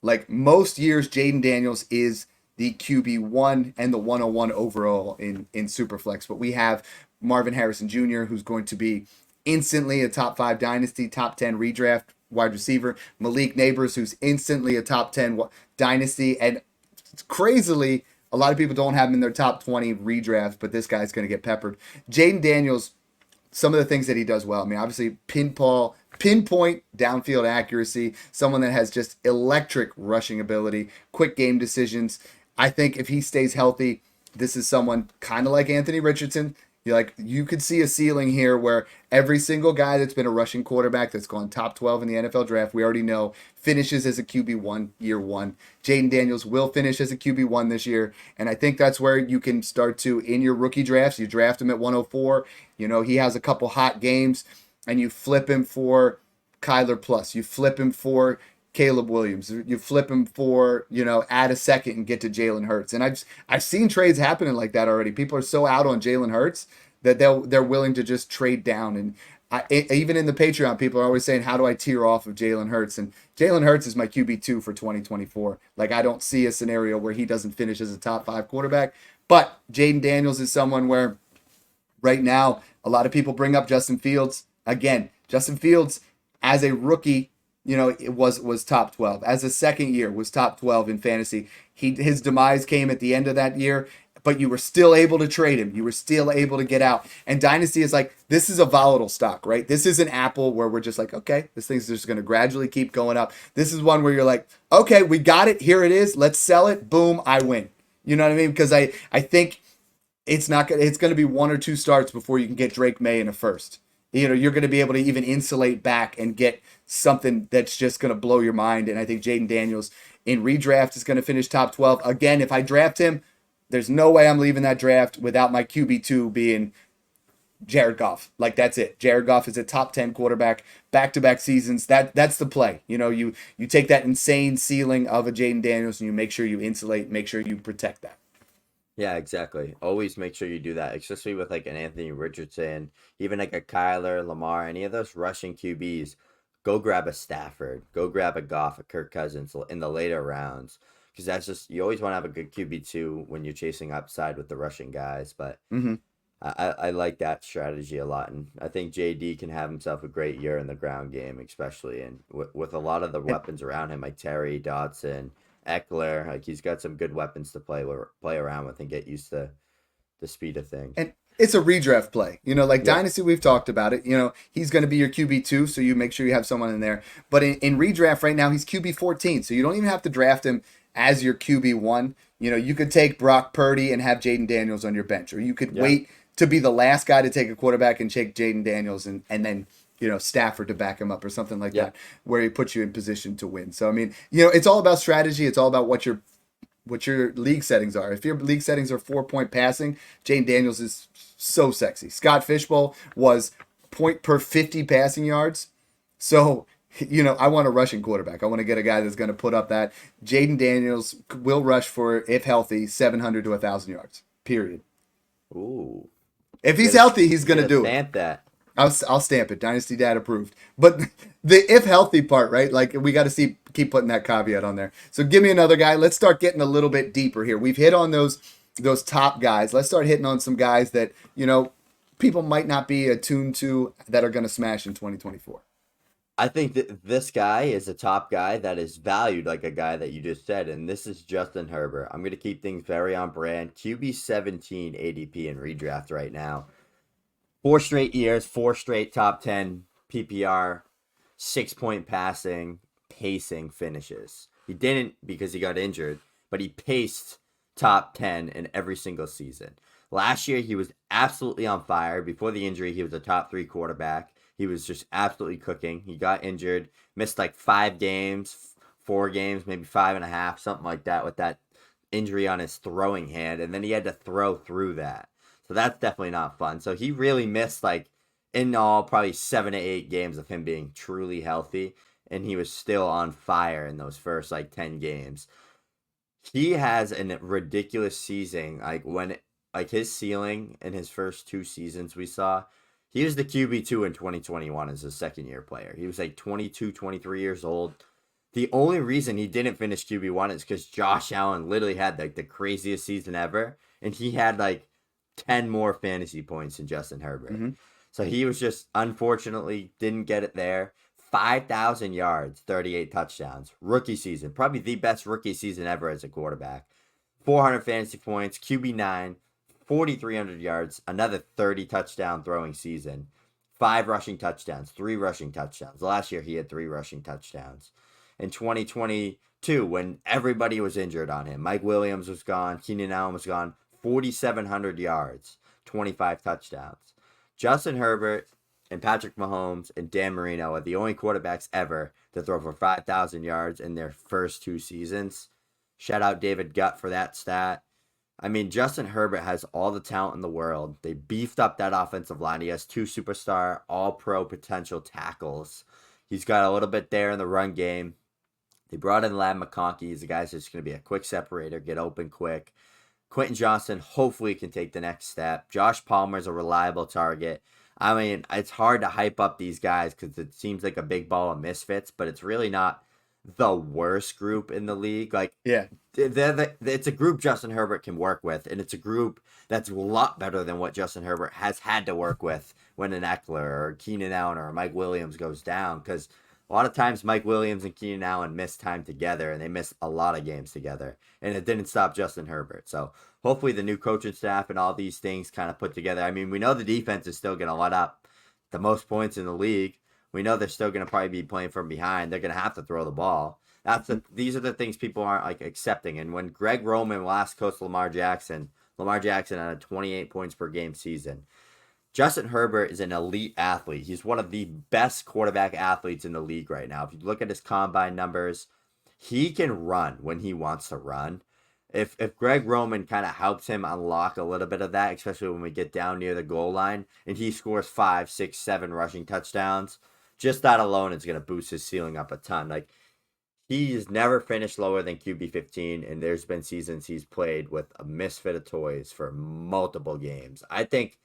[SPEAKER 2] like most years, Jayden Daniels is the QB1 and the 101 overall in Superflex. But we have Marvin Harrison Jr., who's going to be instantly a top 5 dynasty, top 10 redraft wide receiver. Malik Neighbors, who's instantly a top 10 dynasty. And crazily, a lot of people don't have him in their top 20 redraft, but this guy's going to get peppered. Jayden Daniels, some of the things that he does well. I mean, obviously, pinpoint downfield accuracy, someone that has just electric rushing ability, quick game decisions. I think if he stays healthy, this is someone kind of like Anthony Richardson. You could see a ceiling here where every single guy that's been a rushing quarterback that's gone top 12 in the NFL draft, we already know, finishes as a QB1 year one. Jayden Daniels will finish as a QB1 this year. And I think that's where you can start to, in your rookie drafts, you draft him at 104. He has a couple hot games and you flip him for Kyler Plus. You flip him for Caleb Williams. You flip him for, add a second and get to Jalen Hurts. And I've seen trades happening like that already. People are so out on Jalen Hurts that they're willing to just trade down. And even in the Patreon, people are always saying, how do I tear off of Jalen Hurts? And Jalen Hurts is my QB2 for 2024. Like, I don't see a scenario where he doesn't finish as a top 5 quarterback. But Jayden Daniels is someone where right now a lot of people bring up Justin Fields. Again, Justin Fields as a rookie, it was top 12. As a second year, was top 12 in fantasy. His demise came at the end of that year, but you were still able to trade him. You were still able to get out. And Dynasty is like, this is a volatile stock, right? This is an Apple where we're just like, okay, this thing's just going to gradually keep going up. This is one where you're like, okay, we got it. Here it is. Let's sell it. Boom, I win. You know what I mean? Because I think it's going to be 1 or 2 starts before you can get Drake May in a first. You're going to be able to even insulate back and get something that's just going to blow your mind. And I think Jayden Daniels in redraft is going to finish top 12. Again, if I draft him, there's no way I'm leaving that draft without my QB2 being Jared Goff. Like, that's it. Jared Goff is a top 10 quarterback, back-to-back seasons. That's the play. You take that insane ceiling of a Jayden Daniels and you make sure you insulate, make sure you protect that.
[SPEAKER 3] Yeah, exactly. Always make sure you do that, especially with like an Anthony Richardson, even like a Kyler, Lamar, any of those rushing QBs. Go grab a Stafford, go grab a Goff, a Kirk Cousins in the later rounds, because that's just, you always want to have a good QB2 when you're chasing upside with the rushing guys. But I like that strategy a lot, and I think JD can have himself a great year in the ground game, especially, and with a lot of the weapons around him, like Terry, Dotson, Eckler, like he's got some good weapons to play around with and get used to the speed of things.
[SPEAKER 2] And it's a redraft play. Dynasty, we've talked about it. He's going to be your QB2, so you make sure you have someone in there. But in redraft right now, he's QB14, so you don't even have to draft him as your QB1. You could take Brock Purdy and have Jayden Daniels on your bench, or you could wait to be the last guy to take a quarterback and take Jayden Daniels and then Stafford to back him up or something like that, where he puts you in position to win. So, I mean, it's all about strategy. It's all about what your league settings are. If your league settings are 4-point passing, Jayden Daniels is so sexy. Scott Fishbowl was point per 50 passing yards. So, I want a rushing quarterback. I want to get a guy that's going to put up that. Jayden Daniels will rush for, if healthy, 700 to 1,000 yards, period.
[SPEAKER 3] Ooh.
[SPEAKER 2] If he's healthy, he's going to do it.
[SPEAKER 3] Stamp that.
[SPEAKER 2] I'll stamp it. Dynasty Dad approved. But the if healthy part, right? Like, we got to keep putting that caveat on there. So give me another guy. Let's start getting a little bit deeper here. We've hit on those top guys. Let's start hitting on some guys that, people might not be attuned to that are going to smash in 2024.
[SPEAKER 3] I think that this guy is a top guy that is valued like a guy that you just said, and this is Justin Herbert. I'm going to keep things very on brand. QB 17 ADP in redraft right now. 4 straight years, 4 straight top 10 PPR, 6-point passing, pacing finishes. He didn't because he got injured, but he paced top 10 in every single season. Last year, he was absolutely on fire. Before the injury, he was a top 3 quarterback. He was just absolutely cooking. He got injured, missed like 5 games, 4 games, maybe 5.5, something like that, with that injury on his throwing hand. And then he had to throw through that. So that's definitely not fun. So he really missed, like, in all, probably 7 to 8 games of him being truly healthy. And he was still on fire in those first, like, 10 games. He has a ridiculous season. Like his ceiling in his first 2 seasons we saw, he was the QB2 in 2021 as a second-year player. He was like 22, 23 years old. The only reason he didn't finish QB1 is because Josh Allen literally had like the craziest season ever, and he had like 10 more fantasy points than Justin Herbert.
[SPEAKER 2] Mm-hmm.
[SPEAKER 3] So he was just, unfortunately, didn't get it there. 5,000 yards, 38 touchdowns. Rookie season. Probably the best rookie season ever as a quarterback. 400 fantasy points, QB9, 4,300 yards, another 30 touchdown throwing season. 5 rushing touchdowns, 3 rushing touchdowns. Last year he had 3 rushing touchdowns. In 2022, when everybody was injured on him, Mike Williams was gone, Keenan Allen was gone, 4,700 yards, 25 touchdowns. Justin Herbert and Patrick Mahomes and Dan Marino are the only quarterbacks ever to throw for 5,000 yards in their first 2 seasons. Shout out David Gutt for that stat. I mean, Justin Herbert has all the talent in the world. They beefed up that offensive line. He has 2 superstar, all-pro potential tackles. He's got a little bit there in the run game. They brought in Ladd McConkey. He's a guy that's just going to be a quick separator, get open quick. Quentin Johnson hopefully can take the next step. Josh Palmer's a reliable target. I mean, it's hard to hype up these guys because it seems like a big ball of misfits, but it's really not the worst group in the league. Like,
[SPEAKER 2] Yeah.
[SPEAKER 3] It's a group Justin Herbert can work with, and it's a group that's a lot better than what Justin Herbert has had to work with when an Eckler or Keenan Allen or Mike Williams goes down, because a lot of times Mike Williams and Keenan Allen miss time together, and they miss a lot of games together, and it didn't stop Justin Herbert. So hopefully the new coaching staff and all these things kind of put together. I mean, we know the defense is still going to let up the most points in the league. We know they're still going to probably be playing from behind. They're going to have to throw the ball. These are the things people aren't like accepting. And when Greg Roman last coached Lamar Jackson had a 28 points per game season. Justin Herbert is an elite athlete. He's one of the best quarterback athletes in the league right now. If you look at his combine numbers, he can run when he wants to run. If Greg Roman kind of helps him unlock a little bit of that, especially when we get down near the goal line, and he scores 5, 6, 7 rushing touchdowns, just that alone is going to boost his ceiling up a ton. Like, he's never finished lower than QB15, and there's been seasons he's played with a misfit of toys for multiple games. I think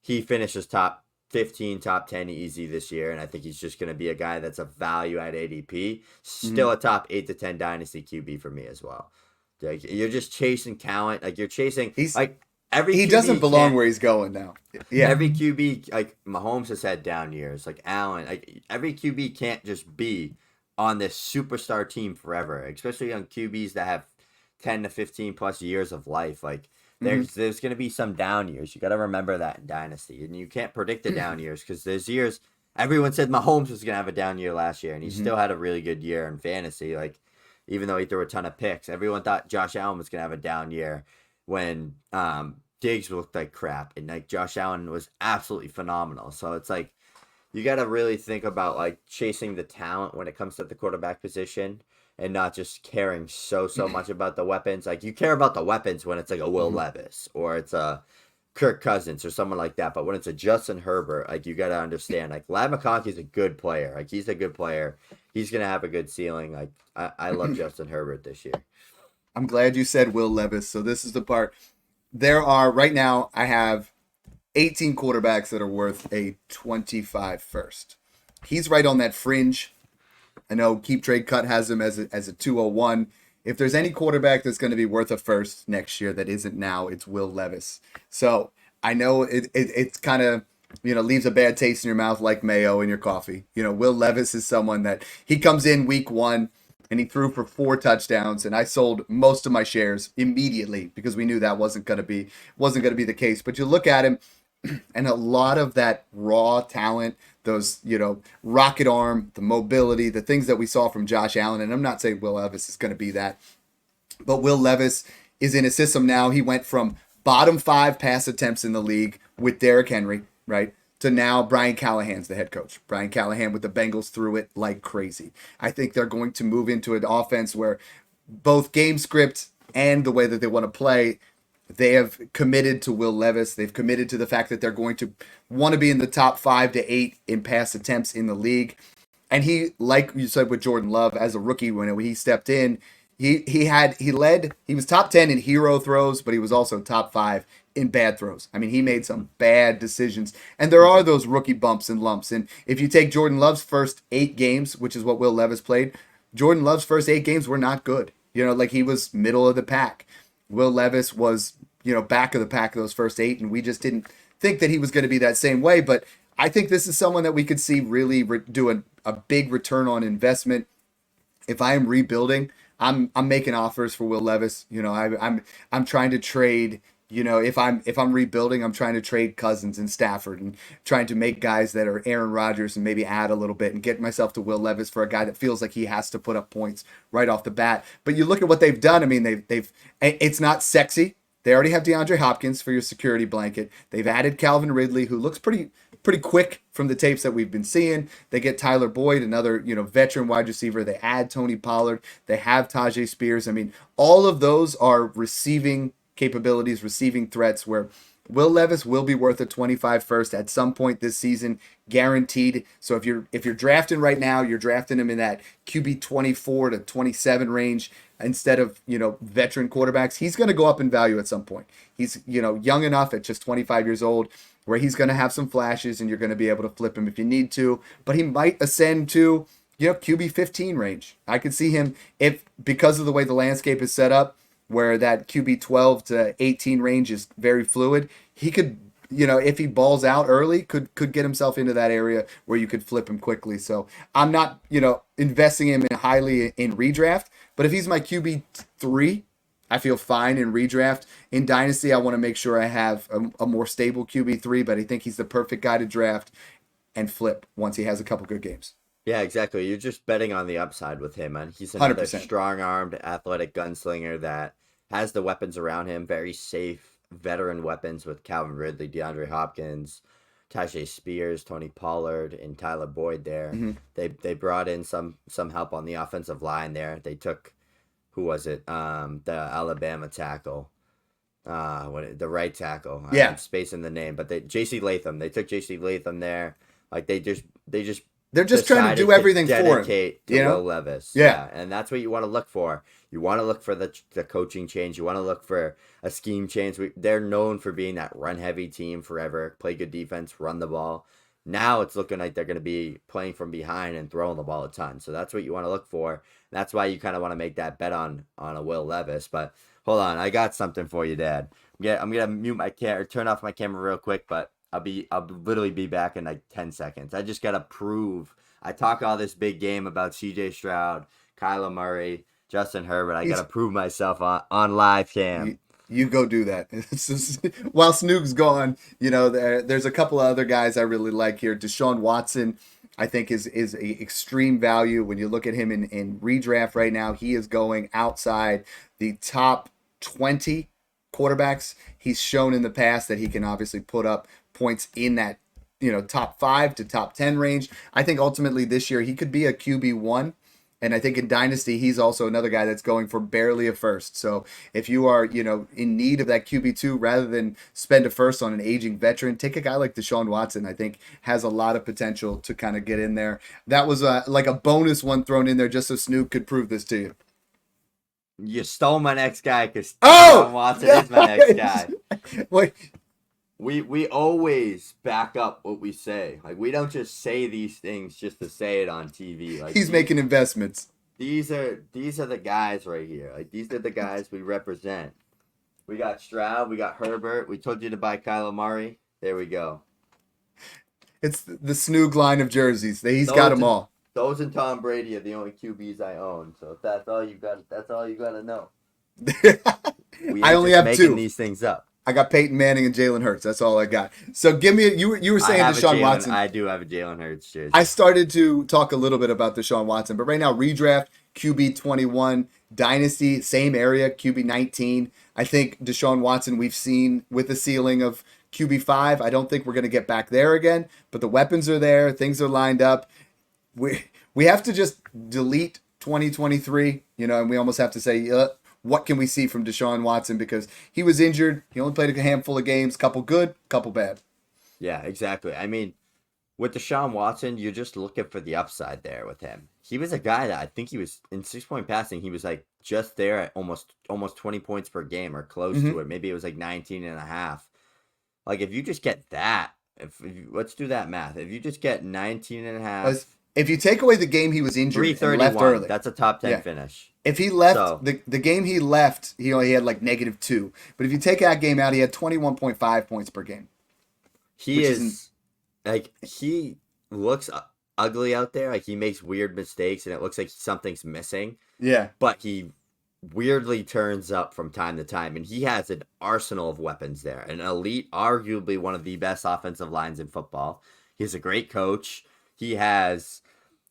[SPEAKER 3] he finishes top 15, top 10 easy this year, and I think he's just going to be a guy that's a value at ADP. Still a top 8 to 10 dynasty QB for me as well. Like, you're just chasing talent. Like, you're chasing every.
[SPEAKER 2] He
[SPEAKER 3] QB
[SPEAKER 2] doesn't belong where he's going now. Yeah.
[SPEAKER 3] Every QB, like Mahomes has had down years. Like Allen, like every QB can't just be on this superstar team forever, especially on QBs that have 10 to 15 plus years of life. Like, there's going to be some down years. You got to remember that in Dynasty. And you can't predict the down years, because there's years, everyone said Mahomes was going to have a down year last year, and he still had a really good year in fantasy. Like, even though he threw a ton of picks, everyone thought Josh Allen was going to have a down year when Diggs looked like crap. And like Josh Allen was absolutely phenomenal. So it's like, you got to really think about like chasing the talent when it comes to the quarterback position, and not just caring so much about the weapons. Like, you care about the weapons when it's like a Will Levis or it's a Kirk Cousins or someone like that. But when it's a Justin Herbert, like, you got to understand, like, Ladd McConkey's a good player. Like, he's a good player. He's going to have a good ceiling. Like, I love Justin Herbert this year.
[SPEAKER 2] I'm glad you said Will Levis. So this is the part. There are, right now, I have 18 quarterbacks that are worth a 25 first. He's right on that fringe. I know Keep Trade Cut has him as a 201. If there's any quarterback that's going to be worth a first next year that isn't now, it's Will Levis. So I know it's kind of, leaves a bad taste in your mouth like mayo in your coffee. Will Levis is someone that he comes in week 1 and he threw for 4 touchdowns, and I sold most of my shares immediately because we knew that wasn't going to be the case. But you look at him, and a lot of that raw talent, those, rocket arm, the mobility, the things that we saw from Josh Allen, and I'm not saying Will Levis is going to be that, but Will Levis is in a system now. He went from bottom 5 pass attempts in the league with Derrick Henry, right? To now Brian Callahan's the head coach. Brian Callahan with the Bengals threw it like crazy. I think they're going to move into an offense where both game script and the way that they want to play, they have committed to Will Levis. They've committed to the fact that they're going to want to be in the top 5 to 8 in pass attempts in the league. And he, like you said with Jordan Love, as a rookie when he stepped in, he was top 10 in hero throws, but he was also top 5 in bad throws. I mean, he made some bad decisions. And there are those rookie bumps and lumps. And if you take Jordan Love's first 8 games, which is what Will Levis played, Jordan Love's first 8 games were not good. Like he was middle of the pack. Will Levis was, back of the pack those first 8, and we just didn't think that he was going to be that same way. But I think this is someone that we could see really do a big return on investment. If I am rebuilding, I'm making offers for Will Levis. I'm trying to trade. If I'm rebuilding, I'm trying to trade Cousins and Stafford and trying to make guys that are Aaron Rodgers and maybe add a little bit and get myself to Will Levis for a guy that feels like he has to put up points right off the bat. But you look at what they've done. I mean, it's not sexy. They already have DeAndre Hopkins for your security blanket. They've added Calvin Ridley, who looks pretty quick from the tapes that we've been seeing. They get Tyler Boyd, another veteran wide receiver. They add Tony Pollard. They have Tajay Spears. I mean, all of those are receiving capabilities, receiving threats where Will Levis will be worth a 25 first at some point this season, guaranteed. So if you're drafting right now, you're drafting him in that QB 24 to 27 range instead of, veteran quarterbacks. He's going to go up in value at some point. He's, young enough at just 25 years old where he's going to have some flashes and you're going to be able to flip him if you need to, but he might ascend to, QB 15 range. I could see him because of the way the landscape is set up, where that QB 12 to 18 range is very fluid. He could, if he balls out early, could get himself into that area where you could flip him quickly. So I'm not, investing him in highly in redraft, but if he's my QB 3, I feel fine in redraft. In Dynasty, I want to make sure I have a more stable QB 3, but I think he's the perfect guy to draft and flip once he has a couple good games.
[SPEAKER 3] Yeah, exactly. You're just betting on the upside with him, and he's another
[SPEAKER 2] 100%.
[SPEAKER 3] Strong-armed, athletic gunslinger that has the weapons around him, very safe veteran weapons with Calvin Ridley, DeAndre Hopkins, Tajay Spears, Tony Pollard, and Tyler Boyd there. Mm-hmm. They brought in some help on the offensive line there. They took, who was it? The Alabama tackle. The right tackle.
[SPEAKER 2] Yeah.
[SPEAKER 3] I'm spacing the name, but J.C. Latham. They took J.C. Latham there. Like they're just trying to do everything for him. To Will Levis.
[SPEAKER 2] Yeah.
[SPEAKER 3] And that's what you want to look for. You want to look for the coaching change. You want to look for a scheme change. They're known for being that run-heavy team forever. Play good defense, run the ball. Now it's looking like they're going to be playing from behind and throwing the ball a ton. So that's what you want to look for. That's why you kind of want to make that bet on a Will Levis. But hold on, I got something for you, Dad. I'm gonna mute my camera, turn off my camera real quick, but I'll literally be back in like 10 seconds. I just gotta prove. I talk all this big game about C.J. Stroud, Kyler Murray, Justin Herbert. I gotta prove myself on live cam.
[SPEAKER 2] You go do that. While Snoog's gone, there's a couple of other guys I really like here. Deshaun Watson, I think is a extreme value. When you look at him in redraft right now, he is going outside the top 20 quarterbacks. He's shown in the past that he can obviously put up points in that top 5 to top 10 range. I think ultimately this year he could be a QB1. And I think in Dynasty, he's also another guy that's going for barely a first. So if you are, in need of that QB2, rather than spend a first on an aging veteran, take a guy like Deshaun Watson. I think has a lot of potential to kind of get in there. That was like a bonus one thrown in there just so Snoop could prove this to you.
[SPEAKER 3] You stole my next guy because Deshaun Watson is my next guy.
[SPEAKER 2] Wait.
[SPEAKER 3] We always back up what we say. Like, we don't just say these things just to say it on TV. Like,
[SPEAKER 2] he's making investments.
[SPEAKER 3] These are the guys right here. Like, these are the guys we represent. We got Stroud. We got Herbert. We told you to buy Kyler Murray. There we go.
[SPEAKER 2] It's the Snoog line of jerseys. He's got them all.
[SPEAKER 3] Those and Tom Brady are the only QBs I own. So if that's all you got to know.
[SPEAKER 2] I only have
[SPEAKER 3] making
[SPEAKER 2] 2.
[SPEAKER 3] These things up.
[SPEAKER 2] I got Peyton Manning and Jalen Hurts. That's all I got. So give me you were saying Deshaun Watson.
[SPEAKER 3] I do have a Jalen Hurts jersey.
[SPEAKER 2] I started to talk a little bit about Deshaun Watson, but right now redraft QB 21, Dynasty, same area, QB 19. I think Deshaun Watson we've seen with the ceiling of QB 5. I don't think we're going to get back there again, but the weapons are there. Things are lined up. We have to just delete 2023, and we almost have to say, what can we see from Deshaun Watson? Because he was injured. He only played a handful of games, couple good, couple bad.
[SPEAKER 3] Yeah, exactly. I mean, with Deshaun Watson, you're just looking for the upside there with him. He was a guy that I think he was in 6-point passing. He was like just there at almost 20 points per game or close to it. Maybe it was like 19 and a half. Like if you just get that, let's do that math. If you just get 19 and a half.
[SPEAKER 2] If you take away the game he was injured and left early.
[SPEAKER 3] That's a top 10 finish.
[SPEAKER 2] If he left, the game he left, he only had like -2. But if you take that game out, he had 21.5 points per game.
[SPEAKER 3] He looks ugly out there. Like he makes weird mistakes and it looks like something's missing.
[SPEAKER 2] Yeah.
[SPEAKER 3] But he weirdly turns up from time to time. And he has an arsenal of weapons there. An elite, arguably one of the best offensive lines in football. He's a great coach. He has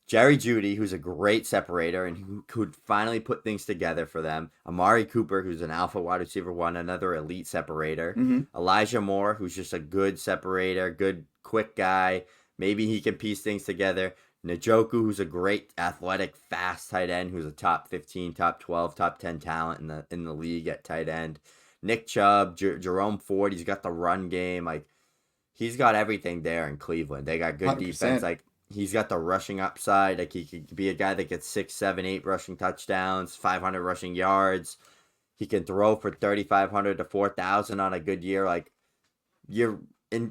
[SPEAKER 3] Jerry Jeudy, who's a great separator and who could finally put things together for them. Amari Cooper, who's an alpha wide receiver one, another elite separator. Elijah Moore, who's just a good separator, good quick guy. Maybe he can piece things together. Njoku, who's a great athletic, fast tight end, who's a top 15, top 12, top 10 talent in the league at tight end. Nick Chubb, Jerome Ford, he's got the run game. Like he's got everything there in Cleveland. They got good
[SPEAKER 2] 100%.
[SPEAKER 3] defense. Like he's got the rushing upside. Like he could be a guy that gets 6, 7, 8 rushing touchdowns, 500 rushing yards. He can throw for 3,500 to 4,000 on a good year. Like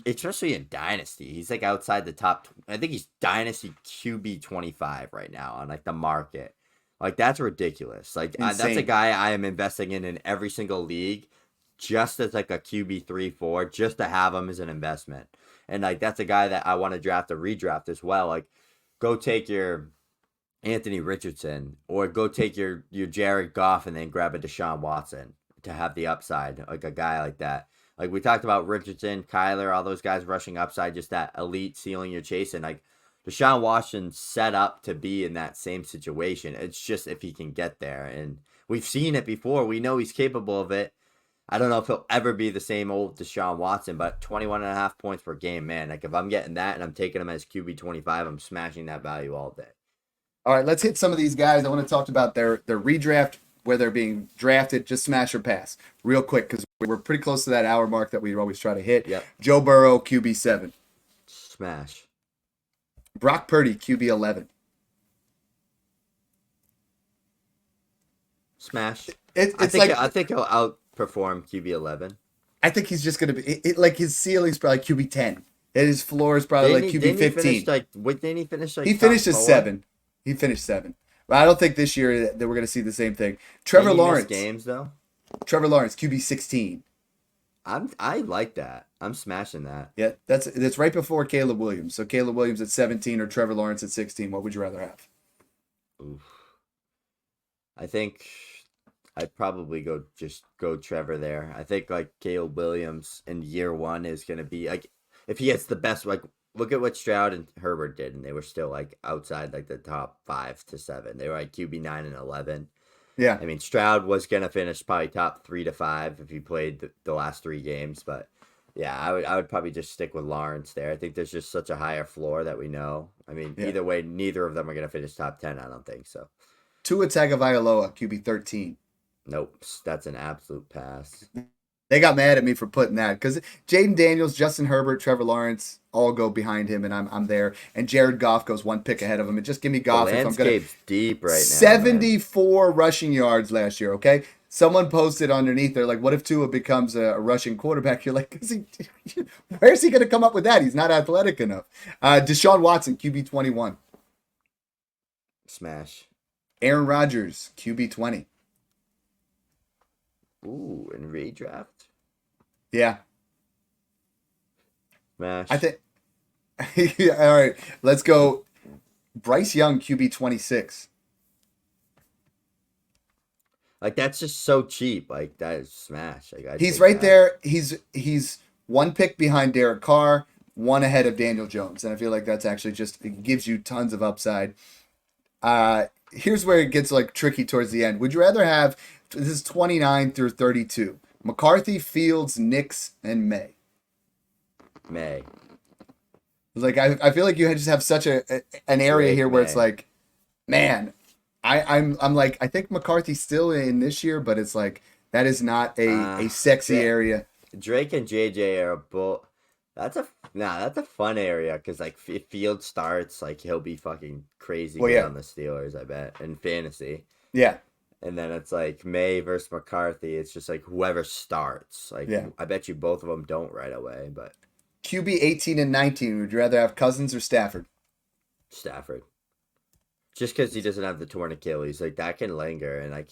[SPEAKER 3] especially in Dynasty, he's like outside the top. I think he's Dynasty QB 25 right now on like the market. Like that's ridiculous. Like that's a guy I am investing in every single league, just as like a QB 3-4, just to have him as an investment. And like that's a guy that I want to draft or redraft as well. Like go take your Anthony Richardson or go take your Jared Goff and then grab a Deshaun Watson to have the upside, like a guy like that. Like we talked about Richardson, Kyler, all those guys rushing upside, just that elite ceiling you're chasing. Like Deshaun Watson's set up to be in that same situation. It's just if he can get there. And we've seen it before. We know he's capable of it. I don't know if he'll ever be the same old Deshaun Watson, but 21.5 points per game, man. Like if I'm getting that and I'm taking him as QB 25, I'm smashing that value all day.
[SPEAKER 2] All right, let's hit some of these guys. I want to talk about their redraft, where they're being drafted, just smash or pass real quick because we're pretty close to that hour mark that we always try to hit.
[SPEAKER 3] Yep.
[SPEAKER 2] Joe Burrow, QB 7.
[SPEAKER 3] Smash.
[SPEAKER 2] Brock Purdy, QB 11.
[SPEAKER 3] Smash.
[SPEAKER 2] I
[SPEAKER 3] think he'll outperform QB 11.
[SPEAKER 2] I think he's just going to be like his ceiling's probably QB 10. And his floor is probably like QB 15.
[SPEAKER 3] Didn't he finish
[SPEAKER 2] He finished as 7. He finished 7. But I don't think this year that we're going to see the same thing. Trevor Lawrence.
[SPEAKER 3] Games though.
[SPEAKER 2] Trevor Lawrence, QB 16.
[SPEAKER 3] I like that. I'm smashing that.
[SPEAKER 2] Yeah, that's right before Caleb Williams. So Caleb Williams at 17 or Trevor Lawrence at 16. What would you rather have?
[SPEAKER 3] Oof. I think I'd probably go Trevor there. I think like Caleb Williams in year 1 is going to be like if he gets the best. Like look at what Stroud and Herbert did, and they were still like outside like the top 5 to 7. They were like QB 9 and 11.
[SPEAKER 2] Yeah.
[SPEAKER 3] I mean, Stroud was going to finish probably top 3 to 5 if he played the last 3 games. But, yeah, I would probably just stick with Lawrence there. I think there's just such a higher floor that we know. I mean, Either way, neither of them are going to finish top 10, I don't think so.
[SPEAKER 2] Tua Tagovailoa, QB 13.
[SPEAKER 3] Nope, that's an absolute pass.
[SPEAKER 2] They got mad at me for putting that because Jayden Daniels, Justin Herbert, Trevor Lawrence all go behind him, and I'm there. And Jared Goff goes 1 pick ahead of him. And just give me Goff
[SPEAKER 3] the
[SPEAKER 2] if I'm going to.
[SPEAKER 3] Deep right now.
[SPEAKER 2] 74 rushing yards last year. Okay, someone posted underneath there like, "What if Tua becomes a rushing quarterback?" You're like, where's he going to come up with that? He's not athletic enough. Deshaun Watson, QB 21.
[SPEAKER 3] Smash.
[SPEAKER 2] Aaron Rodgers, QB 20.
[SPEAKER 3] Ooh, in redraft.
[SPEAKER 2] Yeah.
[SPEAKER 3] Smash.
[SPEAKER 2] I think. All right, let's go. Bryce Young, QB 26.
[SPEAKER 3] Like that's just so cheap. Like that is smash. Like,
[SPEAKER 2] he's right there. He's 1 pick behind Derek Carr, 1 ahead of Daniel Jones, and I feel like that's actually just it gives you tons of upside. here's where it gets like tricky towards the end. Would you rather have, this is 29 through 32, McCarthy, Fields, Nix, and May?
[SPEAKER 3] May.
[SPEAKER 2] Like I feel like you just have such an area
[SPEAKER 3] Drake
[SPEAKER 2] here where it's
[SPEAKER 3] May.
[SPEAKER 2] like, man, I'm like, I think McCarthy's still in this year, but it's like that is not a sexy
[SPEAKER 3] Drake-
[SPEAKER 2] area.
[SPEAKER 3] Drake and JJ are both. That's a fun area because like if Field starts, like he'll be fucking crazy
[SPEAKER 2] Well,
[SPEAKER 3] good
[SPEAKER 2] yeah.
[SPEAKER 3] on the Steelers, I bet, in fantasy.
[SPEAKER 2] Yeah.
[SPEAKER 3] And then it's like May versus McCarthy. It's just like whoever starts. Like
[SPEAKER 2] Yeah.
[SPEAKER 3] I bet you both of them don't right away, but
[SPEAKER 2] QB 18 and 19. Would you rather have Cousins or Stafford?
[SPEAKER 3] Stafford. Just because he doesn't have the torn Achilles, like that can linger, and like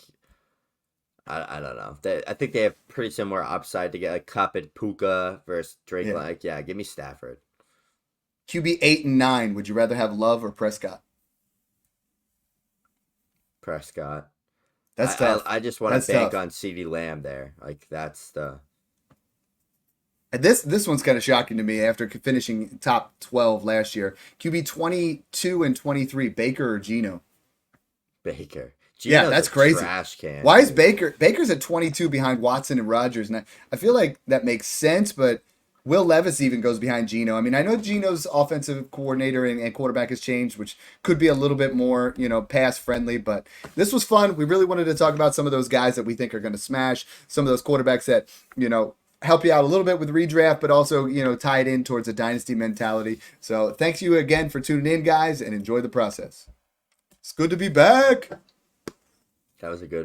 [SPEAKER 3] I don't know. I think they have pretty similar upside to get like Cup and Puka versus Drake.
[SPEAKER 2] Yeah.
[SPEAKER 3] Like give me Stafford.
[SPEAKER 2] QB 8 and 9. Would you rather have Love or Prescott?
[SPEAKER 3] Prescott.
[SPEAKER 2] That's tough.
[SPEAKER 3] I just want
[SPEAKER 2] That's
[SPEAKER 3] to bank
[SPEAKER 2] tough.
[SPEAKER 3] on CeeDee Lamb there. Like that's the
[SPEAKER 2] And this one's kind of shocking to me after finishing top 12 last year. QB 22 and 23, Baker or Geno?
[SPEAKER 3] Baker.
[SPEAKER 2] Yeah,
[SPEAKER 3] Geno's
[SPEAKER 2] that's
[SPEAKER 3] a
[SPEAKER 2] crazy.
[SPEAKER 3] Trash can.
[SPEAKER 2] Why is
[SPEAKER 3] dude.
[SPEAKER 2] Baker's at 22 behind Watson and Rodgers? And I feel like that makes sense, but Will Levis even goes behind Geno. I mean, I know Geno's offensive coordinator and quarterback has changed, which could be a little bit more, pass friendly, but this was fun. We really wanted to talk about some of those guys that we think are going to smash, some of those quarterbacks that, help you out a little bit with redraft, but also, tie it in towards a dynasty mentality. So thanks you again for tuning in, guys, and enjoy the process. It's good to be back.
[SPEAKER 3] That was a good